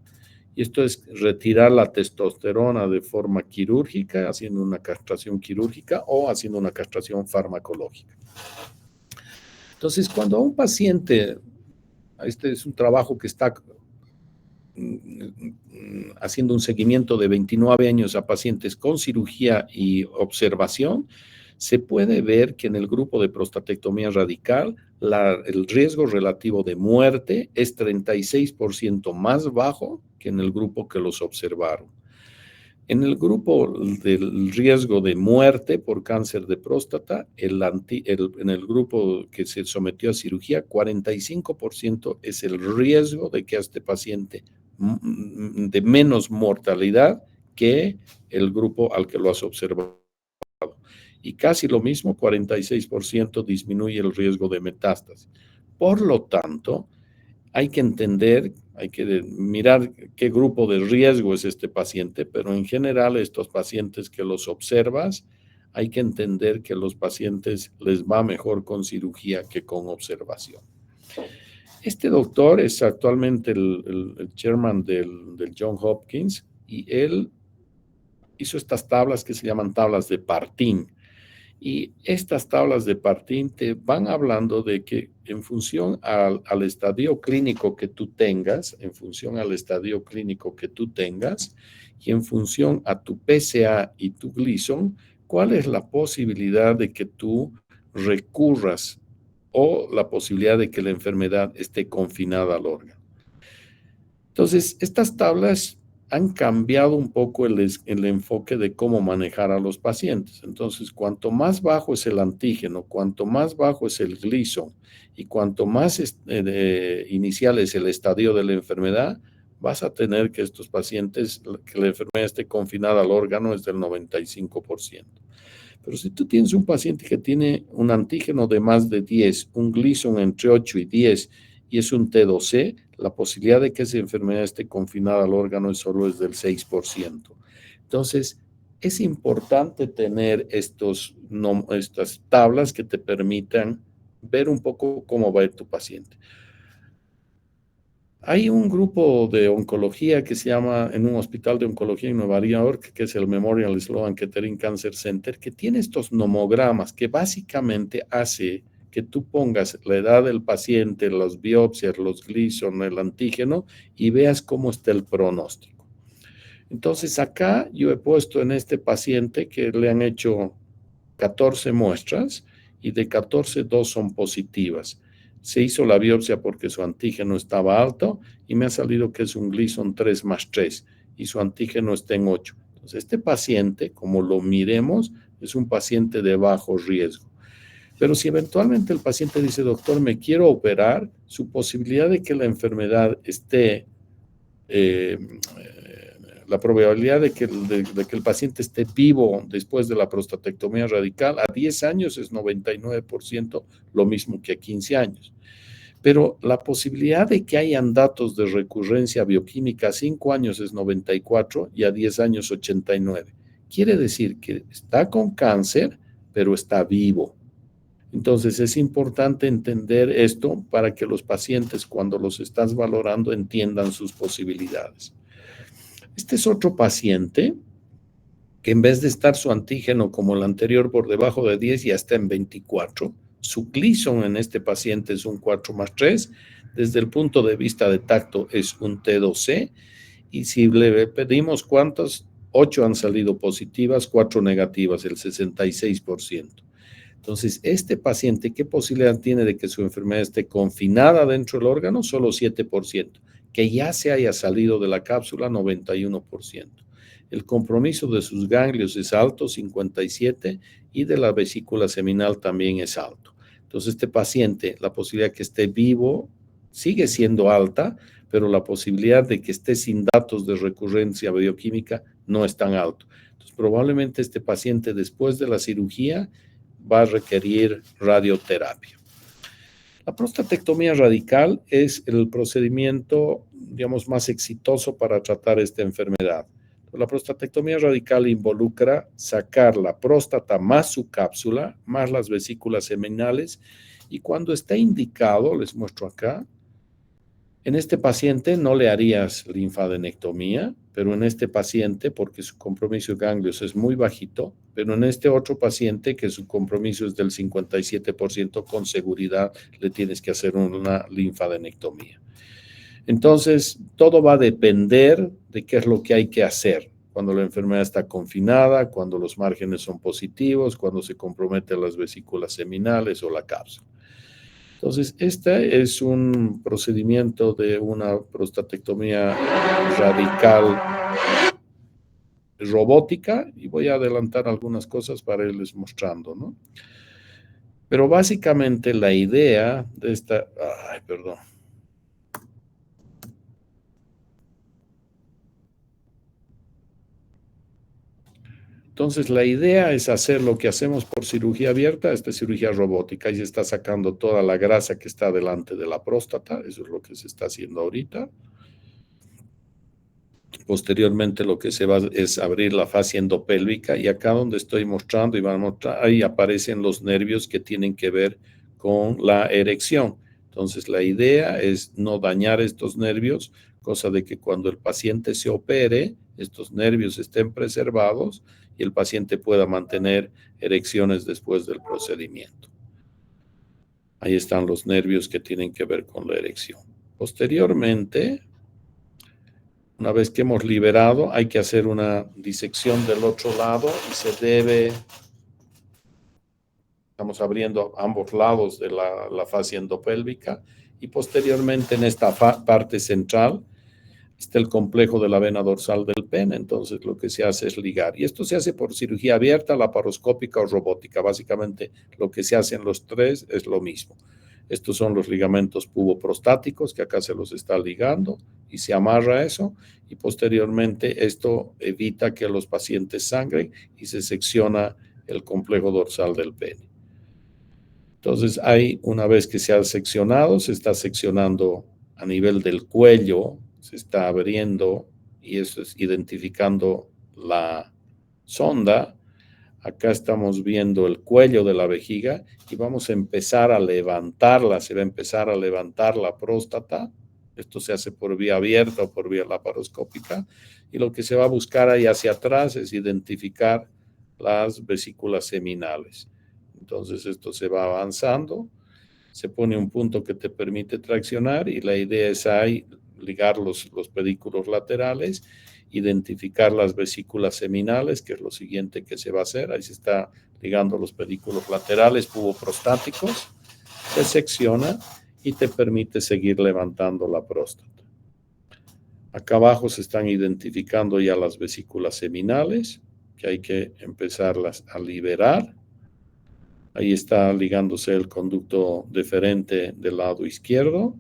Y esto es retirar la testosterona de forma quirúrgica, haciendo una castración quirúrgica o haciendo una castración farmacológica. Entonces, cuando a un paciente, este es un trabajo que está haciendo un seguimiento de 29 años a pacientes con cirugía y observación, se puede ver que en el grupo de prostatectomía radical el riesgo relativo de muerte es 36% más bajo que en el grupo que los observaron. En el grupo del riesgo de muerte por cáncer de próstata, en el grupo que se sometió a cirugía, 45% es el riesgo de que a este paciente de menos mortalidad que el grupo al que lo has observado. Y casi lo mismo, 46% disminuye el riesgo de metástasis. Por lo tanto, hay que entender, hay que mirar qué grupo de riesgo es este paciente, pero en general estos pacientes que los observas, hay que entender que los pacientes les va mejor con cirugía que con observación. Este doctor es actualmente el chairman del Johns Hopkins y él hizo estas tablas que se llaman tablas de Partin. Y estas tablas de Partin te van hablando de que en función al estadio clínico que tú tengas, y en función a tu PSA y tu Gleason, cuál es la posibilidad de que tú recurras o la posibilidad de que la enfermedad esté confinada al órgano. Entonces, estas tablas han cambiado un poco el enfoque de cómo manejar a los pacientes. Entonces, cuanto más bajo es el antígeno, cuanto más bajo es el Gleason y cuanto más inicial es el estadio de la enfermedad, vas a tener que estos pacientes, que la enfermedad esté confinada al órgano es del 95%. Pero si tú tienes un paciente que tiene un antígeno de más de 10, un Gleason entre 8 y 10 y es un T2C, la posibilidad de que esa enfermedad esté confinada al órgano solo es del 6%. Entonces, es importante tener estas tablas que te permitan ver un poco cómo va tu paciente. Hay un grupo de oncología que se llama, en un hospital de oncología en Nueva York, que es el Memorial Sloan Kettering Cancer Center, que tiene estos nomogramas que básicamente hace que tú pongas la edad del paciente, las biopsias, los Gleason, el antígeno y veas cómo está el pronóstico. Entonces acá yo he puesto en este paciente que le han hecho 14 muestras y de 14, 2 son positivas. Se hizo la biopsia porque su antígeno estaba alto y me ha salido que es un Gleason 3 más 3 y su antígeno está en 8. Entonces, este paciente, como lo miremos, es un paciente de bajo riesgo. Pero si eventualmente el paciente dice, doctor, me quiero operar, su posibilidad de que la enfermedad esté, la probabilidad de que el paciente esté vivo después de la prostatectomía radical a 10 años es 99%, lo mismo que a 15 años. Pero la posibilidad de que hayan datos de recurrencia bioquímica a 5 años es 94 y a 10 años 89. Quiere decir que está con cáncer, pero está vivo. Entonces es importante entender esto para que los pacientes, cuando los estás valorando, entiendan sus posibilidades. Este es otro paciente que en vez de estar su antígeno como el anterior por debajo de 10, ya está en 24. Su Gleason en este paciente es un 4 más 3. Desde el punto de vista de tacto es un T2C. Y si le pedimos cuántas, 8 han salido positivas, 4 negativas, el 66%. Entonces, este paciente, ¿qué posibilidad tiene de que su enfermedad esté confinada dentro del órgano? Solo 7%. Que ya se haya salido de la cápsula, 91%. El compromiso de sus ganglios es alto, 57%, y de la vesícula seminal también es alto. Entonces, este paciente, la posibilidad de que esté vivo sigue siendo alta, pero la posibilidad de que esté sin datos de recurrencia bioquímica no es tan alto. Entonces, probablemente este paciente después de la cirugía va a requerir radioterapia. La prostatectomía radical es el procedimiento, digamos, más exitoso para tratar esta enfermedad. La prostatectomía radical involucra sacar la próstata más su cápsula, más las vesículas seminales, y cuando está indicado, les muestro acá, en este paciente no le harías linfadenectomía, pero en este paciente, porque su compromiso de ganglios es muy bajito, pero en este otro paciente, que su compromiso es del 57%, con seguridad le tienes que hacer una linfadenectomía. Entonces, todo va a depender de qué es lo que hay que hacer cuando la enfermedad está confinada, cuando los márgenes son positivos, cuando se comprometen las vesículas seminales o la cápsula. Entonces, este es un procedimiento de una prostatectomía radical. robótica y voy a adelantar algunas cosas para irles mostrando, ¿no? Pero básicamente la idea de esta... Ay, perdón. Entonces, la idea es hacer lo que hacemos por cirugía abierta, esta es cirugía robótica, y se está sacando toda la grasa que está delante de la próstata, eso es lo que se está haciendo ahorita. Posteriormente lo que se va es abrir la fascia endopélvica y acá donde estoy mostrando y van a mostrar, ahí aparecen los nervios que tienen que ver con la erección. Entonces la idea es no dañar estos nervios, cosa de que cuando el paciente se opere, estos nervios estén preservados y el paciente pueda mantener erecciones después del procedimiento. Ahí están los nervios que tienen que ver con la erección. Posteriormente, una vez que hemos liberado, hay que hacer una disección del otro lado y se debe, estamos abriendo ambos lados de la fascia endopélvica y posteriormente en esta parte central está el complejo de la vena dorsal del pene, entonces lo que se hace es ligar. Y esto se hace por cirugía abierta, laparoscópica o robótica. Básicamente lo que se hace en los tres es lo mismo. Estos son los ligamentos puboprostáticos que acá se los está ligando y se amarra eso y posteriormente esto evita que los pacientes sangren y se secciona el complejo dorsal del pene. Entonces una vez que se ha seccionado, se está seccionando a nivel del cuello, se está abriendo y eso es identificando la sonda. Acá estamos viendo el cuello de la vejiga y vamos a empezar a levantarla, se va a empezar a levantar la próstata. Esto se hace por vía abierta o por vía laparoscópica y lo que se va a buscar ahí hacia atrás es identificar las vesículas seminales. Entonces esto se va avanzando, se pone un punto que te permite traccionar y la idea es ahí ligar los pedículos laterales, identificar las vesículas seminales, que es lo siguiente que se va a hacer. Ahí se está ligando los pedículos laterales puboprostáticos, se secciona y te permite seguir levantando la próstata. Acá abajo se están identificando ya las vesículas seminales, que hay que empezarlas a liberar. Ahí está ligándose el conducto deferente del lado izquierdo.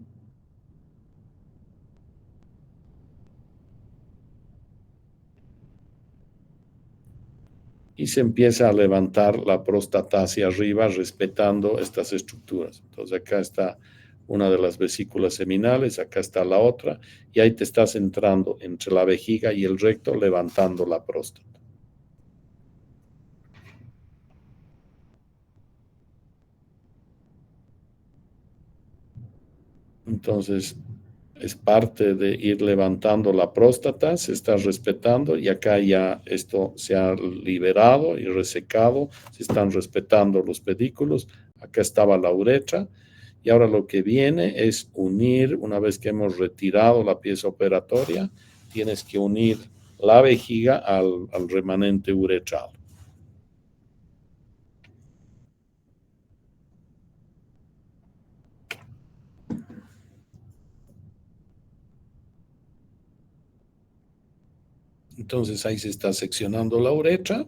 Y se empieza a levantar la próstata hacia arriba respetando estas estructuras. Entonces acá está una de las vesículas seminales, acá está la otra, y ahí te estás entrando entre la vejiga y el recto levantando la próstata. Entonces, es parte de ir levantando la próstata, se está respetando y acá ya esto se ha liberado y resecado, se están respetando los pedículos, acá estaba la uretra y ahora lo que viene es unir, una vez que hemos retirado la pieza operatoria, tienes que unir la vejiga al remanente uretral. Entonces ahí se está seccionando la uretra.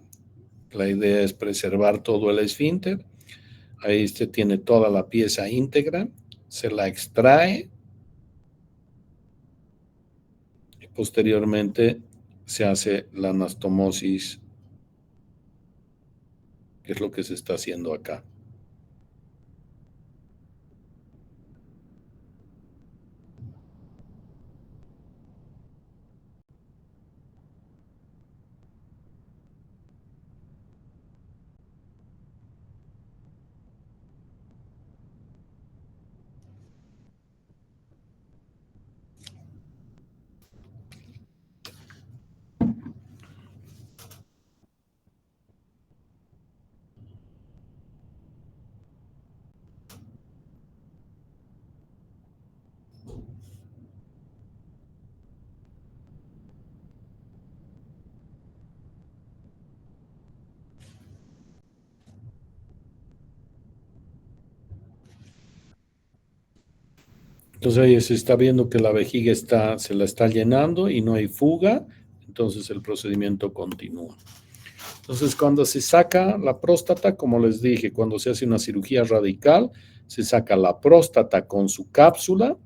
La idea es preservar todo el esfínter. Ahí se tiene toda la pieza íntegra. Se la extrae. Y posteriormente se hace la anastomosis, que es lo que se está haciendo acá. Entonces ahí se está viendo que la vejiga se la está llenando y no hay fuga. Entonces el procedimiento continúa. Entonces cuando se saca la próstata, como les dije, cuando se hace una cirugía radical, se saca la próstata con su cápsula,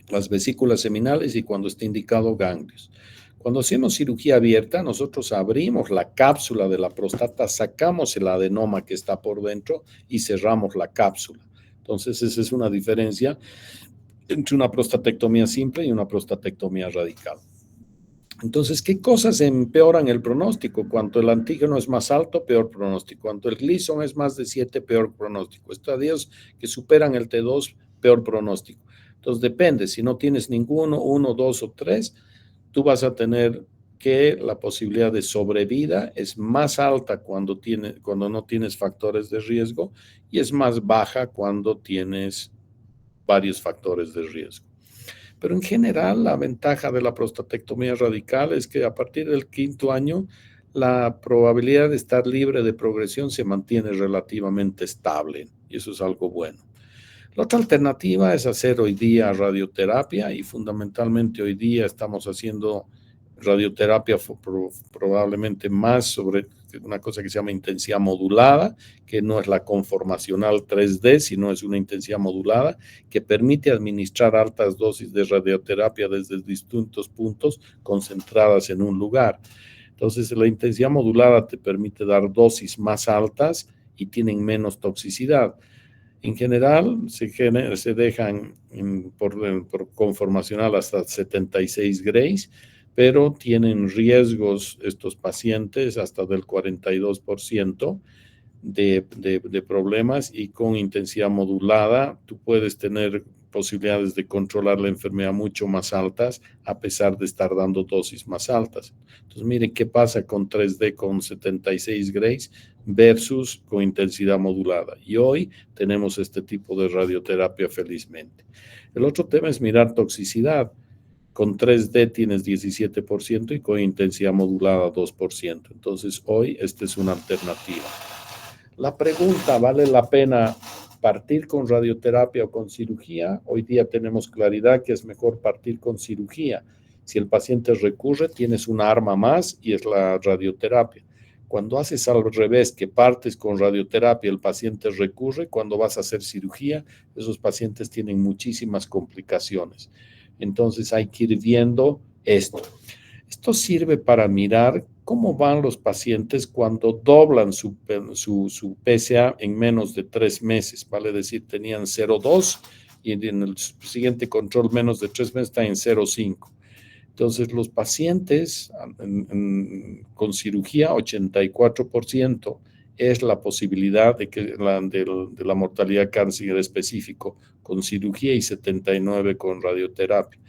las vesículas seminales y cuando está indicado ganglios. Cuando hacemos cirugía abierta, nosotros abrimos la cápsula de la próstata, sacamos el adenoma que está por dentro y cerramos la cápsula. Entonces, esa es una diferencia entre una prostatectomía simple y una prostatectomía radical. Entonces, ¿qué cosas empeoran el pronóstico? Cuanto el antígeno es más alto, peor pronóstico. Cuanto el Gleason es más de 7, peor pronóstico. Estadios que superan el T2, peor pronóstico. Entonces, depende. Si no tienes ninguno, 1, 2 o 3, tú vas a tener que la posibilidad de sobrevida es más alta cuando no tienes factores de riesgo y es más baja cuando tienes varios factores de riesgo. Pero en general, la ventaja de la prostatectomía radical es que a partir del 5º año, la probabilidad de estar libre de progresión se mantiene relativamente estable y eso es algo bueno. La otra alternativa es hacer hoy día radioterapia y fundamentalmente hoy día estamos haciendo radioterapia probablemente más sobre una cosa que se llama intensidad modulada, que no es la conformacional 3D, sino es una intensidad modulada que permite administrar altas dosis de radioterapia desde distintos puntos concentradas en un lugar. Entonces, la intensidad modulada te permite dar dosis más altas y tienen menos toxicidad. En general, se dejan por conformacional hasta 76 grays, pero tienen riesgos estos pacientes hasta del 42% de problemas y con intensidad modulada tú puedes tener posibilidades de controlar la enfermedad mucho más altas a pesar de estar dando dosis más altas. Entonces, miren qué pasa con 3D con 76 grays versus con intensidad modulada. Y hoy tenemos este tipo de radioterapia felizmente. El otro tema es mirar toxicidad. Con 3D tienes 17% y con intensidad modulada 2%. Entonces, hoy esta es una alternativa. La pregunta, ¿vale la pena partir con radioterapia o con cirugía? Hoy día tenemos claridad que es mejor partir con cirugía. Si el paciente recurre, tienes una arma más y es la radioterapia. Cuando haces al revés, que partes con radioterapia, el paciente recurre, cuando vas a hacer cirugía, esos pacientes tienen muchísimas complicaciones. Entonces hay que ir viendo esto. Esto sirve para mirar cómo van los pacientes cuando doblan su PSA en menos de 3 meses. Vale decir, tenían 0,2 y en el siguiente control menos de 3 meses está en 0,5. Entonces, los pacientes con cirugía, 84% es la posibilidad de que de la mortalidad cáncer específico con cirugía y 79% con radioterapia.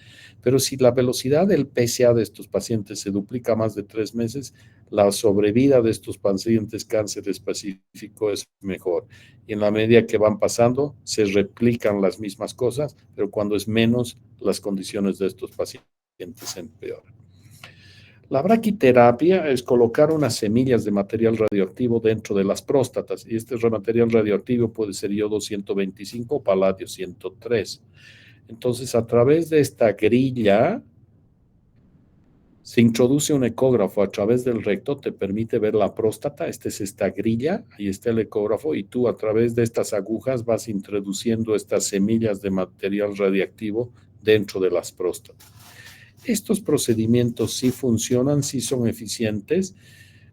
Pero si la velocidad del PSA de estos pacientes se duplica más de 3 meses, la sobrevida de estos pacientes cáncer específico es mejor. Y en la medida que van pasando, se replican las mismas cosas, pero cuando es menos, las condiciones de estos pacientes se empeoran. La braquiterapia es colocar unas semillas de material radioactivo dentro de las próstatas y este material radioactivo puede ser yodo 125 o paladio 103. Entonces, a través de esta grilla se introduce un ecógrafo a través del recto, te permite ver la próstata, esta es esta grilla, ahí está el ecógrafo y tú a través de estas agujas vas introduciendo estas semillas de material radiactivo dentro de las próstatas. Estos procedimientos sí funcionan, sí son eficientes,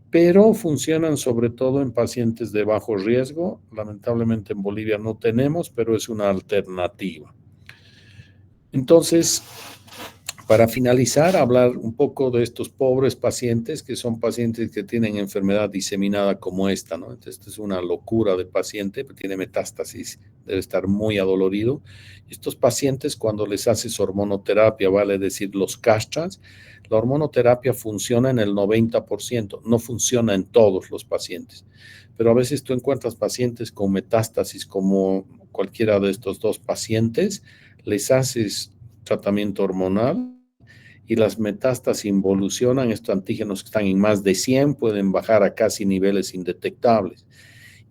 pero funcionan sobre todo en pacientes de bajo riesgo. Lamentablemente en Bolivia no tenemos, pero es una alternativa. Entonces, para finalizar, hablar un poco de estos pobres pacientes, que son pacientes que tienen enfermedad diseminada como esta, ¿no? Entonces, esta es una locura de paciente, tiene metástasis, debe estar muy adolorido. Estos pacientes, cuando les haces hormonoterapia, vale decir, los castras, la hormonoterapia funciona en el 90%, no funciona en todos los pacientes, pero a veces tú encuentras pacientes con metástasis como cualquiera de estos dos pacientes, les haces tratamiento hormonal y las metástasis involucionan, estos antígenos que están en más de 100 pueden bajar a casi niveles indetectables.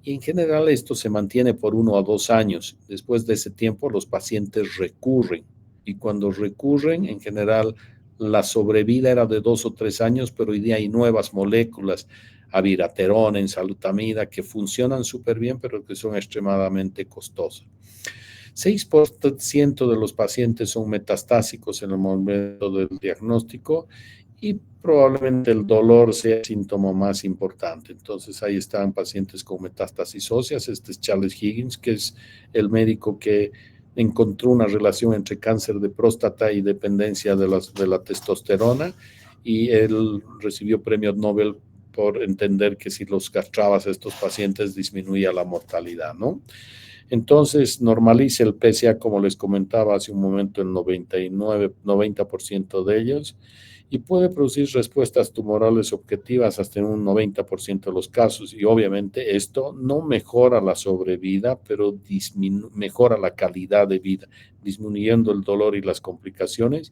Y en general esto se mantiene por 1 a 2 años. Después de ese tiempo los pacientes recurren y cuando recurren en general la sobrevida era de 2 o 3 años, pero hoy día hay nuevas moléculas, abiraterona, enzalutamida, que funcionan súper bien, pero que son extremadamente costosas. 6% de los pacientes son metastásicos en el momento del diagnóstico y probablemente el dolor sea el síntoma más importante. Entonces ahí están pacientes con metástasis óseas. Este es Charles Higgins, que es el médico que encontró una relación entre cáncer de próstata y dependencia de la testosterona, y él recibió premio Nobel por entender que si los castrabas a estos pacientes disminuía la mortalidad, ¿no? Entonces, normalice el PSA, como les comentaba hace un momento, en 90% de ellos, y puede producir respuestas tumorales objetivas hasta en un 90% de los casos. Y obviamente esto no mejora la sobrevida, pero mejora la calidad de vida, disminuyendo el dolor y las complicaciones.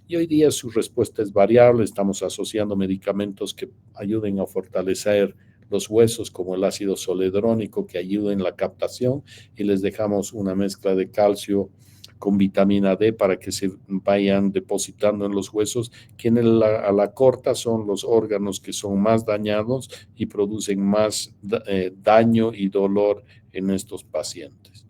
Y hoy día su respuesta es variable. Estamos asociando medicamentos que ayuden a fortalecer los huesos, como el ácido zoledrónico, que ayuda en la captación, y les dejamos una mezcla de calcio con vitamina D para que se vayan depositando en los huesos, que a la corta son los órganos que son más dañados y producen más daño y dolor en estos pacientes.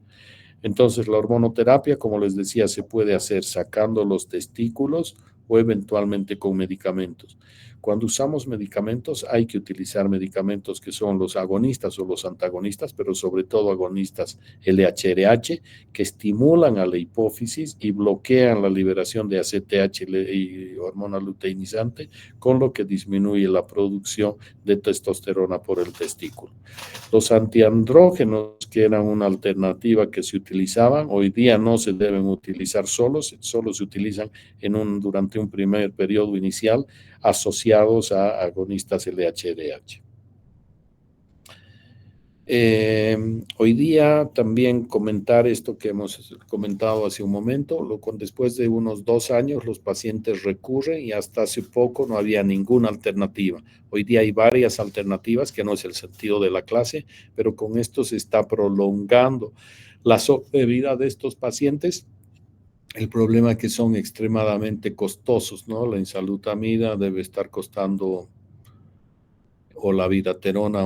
Entonces, la hormonoterapia, como les decía, se puede hacer sacando los testículos o eventualmente con medicamentos. Cuando usamos medicamentos, hay que utilizar medicamentos que son los agonistas o los antagonistas, pero sobre todo agonistas LHRH, que estimulan a la hipófisis y bloquean la liberación de ACTH y hormona luteinizante, con lo que disminuye la producción de testosterona por el testículo. Los antiandrógenos, que eran una alternativa que se utilizaban, hoy día no se deben utilizar solos, solo se utilizan durante un primer periodo inicial asociados a agonistas LHDH. Hoy día también comentar esto que hemos comentado hace un momento, después de unos 2 años los pacientes recurren, y hasta hace poco no había ninguna alternativa. Hoy día hay varias alternativas, que no es el sentido de la clase, pero con esto se está prolongando la sobrevida de estos pacientes. El problema es que son extremadamente costosos, ¿no? La enzalutamida debe estar costando, o la abiraterona,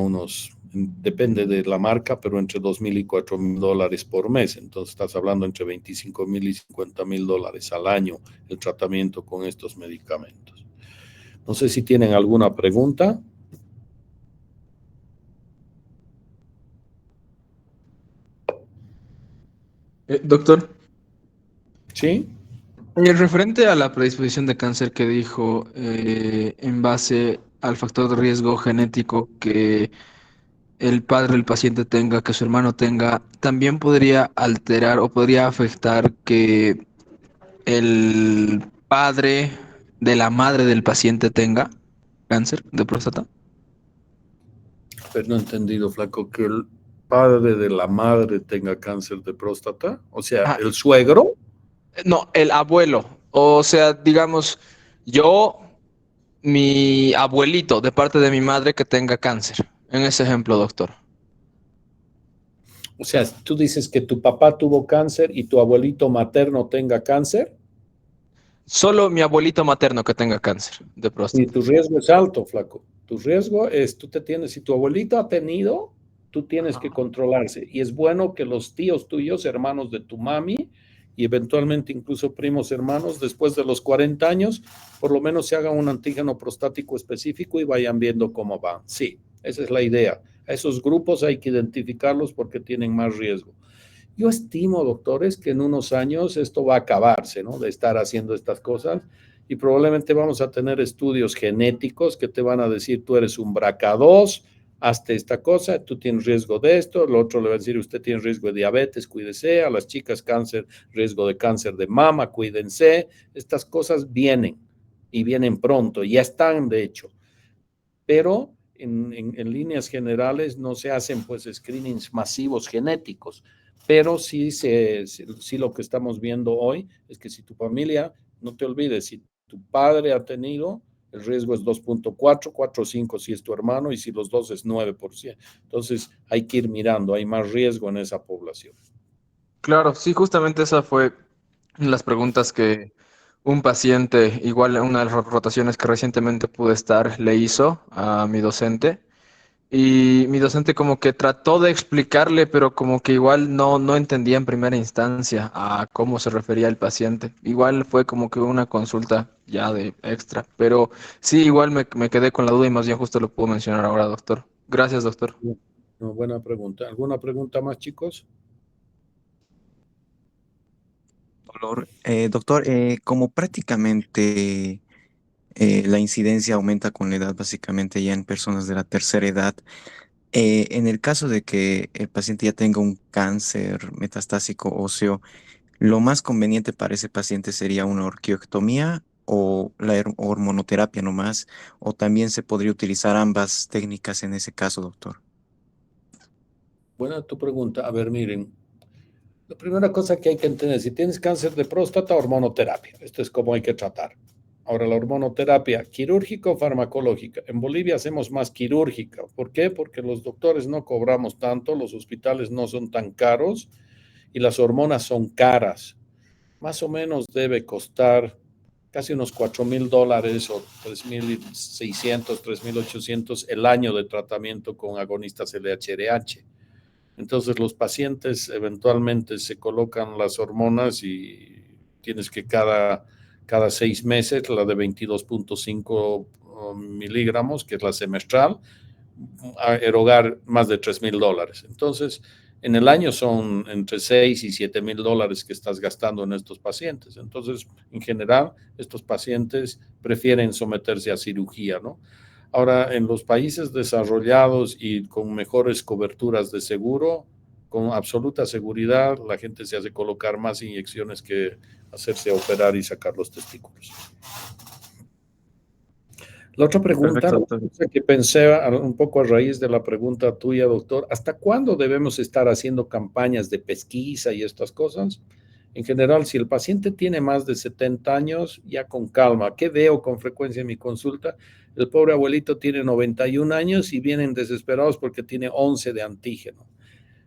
depende de la marca, pero entre $2,000 y $4,000 por mes. Entonces estás hablando entre $25,000 y $50,000 al año el tratamiento con estos medicamentos. No sé si tienen alguna pregunta. Doctor, ¿Sí? referente a la predisposición de cáncer que dijo, en base al factor de riesgo genético que el padre del paciente tenga, que su hermano tenga, ¿también podría alterar o podría afectar que el padre de la madre del paciente tenga cáncer de próstata? Pero no he entendido, flaco, que el padre de la madre tenga cáncer de próstata. O sea, Ah, el suegro. no, el abuelo. O sea, digamos, yo, mi abuelito de parte de mi madre que tenga cáncer. En ese ejemplo, doctor. O sea, tú dices que tu papá tuvo cáncer y tu abuelito materno tenga cáncer. Solo mi abuelito materno que tenga cáncer de Y próstata. tu riesgo es alto, flaco. Tu riesgo es, si tu abuelito ha tenido, tú tienes que Ajá. controlarse. Y es bueno que los tíos tuyos, hermanos de tu mami, y eventualmente incluso primos hermanos, después de los 40 años, por lo menos se hagan un antígeno prostático específico y vayan viendo cómo van. Sí, esa es la idea. A esos grupos hay que identificarlos porque tienen más riesgo. Yo estimo, doctores, que en unos años esto va a acabarse, ¿no? De estar haciendo estas cosas, y probablemente vamos a tener estudios genéticos que te van a decir, tú eres un BRCA2, hazte esta cosa, tú tienes riesgo de esto, el otro le va a decir, usted tiene riesgo de diabetes, cuídese, a las chicas cáncer, riesgo de cáncer de mama, cuídense. Estas cosas vienen, y vienen pronto, ya están de hecho, pero en líneas generales no se hacen pues screenings masivos genéticos, pero sí lo que estamos viendo hoy es que si tu familia, no te olvides, si tu padre ha tenido, el riesgo es 2.4, 4.5 si es tu hermano, y si los dos es 9%. Entonces hay que ir mirando, hay más riesgo en esa población. Claro, sí, justamente esa fue las preguntas que un paciente, igual en una de las rotaciones que recientemente pude estar, le hizo a mi docente. Y mi docente como que trató de explicarle, pero como que igual no entendía en primera instancia a cómo se refería el paciente. Igual fue como que una consulta ya de extra, pero sí, igual me quedé con la duda y más bien justo lo puedo mencionar ahora, doctor. Gracias, doctor. No, buena pregunta. ¿Alguna pregunta más, chicos? Doctor, como prácticamente la incidencia aumenta con la edad, básicamente ya en personas de la tercera edad, en el caso de que el paciente ya tenga un cáncer metastásico óseo, ¿lo más conveniente para ese paciente sería una orquiectomía o la hormonoterapia nomás? ¿O también se podría utilizar ambas técnicas en ese caso, doctor? Buena tu pregunta. A ver, miren. La primera cosa que hay que entender, si tienes cáncer de próstata, hormonoterapia. Esto es como hay que tratar. Ahora, la hormonoterapia, quirúrgica o farmacológica. En Bolivia hacemos más quirúrgica. ¿Por qué? Porque los doctores no cobramos tanto, los hospitales no son tan caros y las hormonas son caras. Más o menos debe costar casi unos $4,000 o 3,600, 3,800 el año de tratamiento con agonistas LHRH. Entonces los pacientes eventualmente se colocan las hormonas y tienes que cada 6 meses, la de 22,5 miligramos, que es la semestral, a erogar más de $3,000. Entonces, en el año son entre 6 y $7,000 que estás gastando en estos pacientes. Entonces, en general, estos pacientes prefieren someterse a cirugía, ¿no? Ahora, en los países desarrollados y con mejores coberturas de seguro, con absoluta seguridad, la gente se hace colocar más inyecciones que hacerse operar y sacar los testículos. La otra pregunta, Perfecto, doctor. que pensé un poco a raíz de la pregunta tuya, doctor, ¿hasta cuándo debemos estar haciendo campañas de pesquisa y estas cosas? En general, si el paciente tiene más de 70 años, ya con calma. ¿Qué veo con frecuencia en mi consulta? El pobre abuelito tiene 91 años y vienen desesperados porque tiene 11 de antígeno.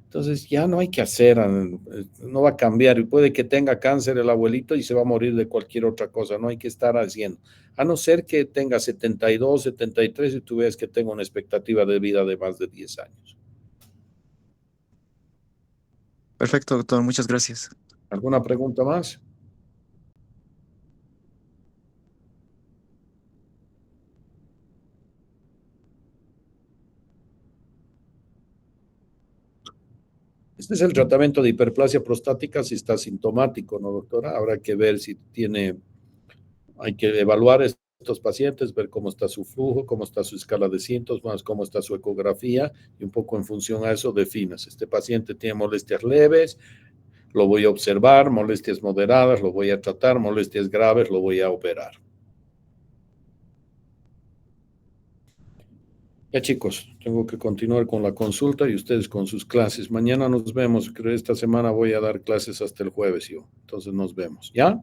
Entonces ya no hay que hacer, no va a cambiar y puede que tenga cáncer el abuelito y se va a morir de cualquier otra cosa, no hay que estar haciendo. A no ser que tenga 72, 73 y tú veas que tenga una expectativa de vida de más de 10 años. Perfecto, doctor. Muchas gracias. ¿Alguna pregunta más? Este es el tratamiento de hiperplasia prostática si está sintomático, ¿no, doctora? Habrá que ver si hay que evaluar estos pacientes, ver cómo está su flujo, cómo está su escala de síntomas, cómo está su ecografía y un poco en función a eso definas. Este paciente tiene molestias leves, lo voy a observar, molestias moderadas, lo voy a tratar, molestias graves, lo voy a operar. Ya chicos, tengo que continuar con la consulta y ustedes con sus clases. Mañana nos vemos, creo que esta semana voy a dar clases hasta el jueves yo. Entonces nos vemos, ¿ya?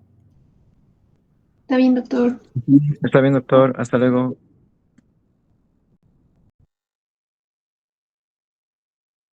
Está bien, doctor. Está bien, doctor. Hasta luego.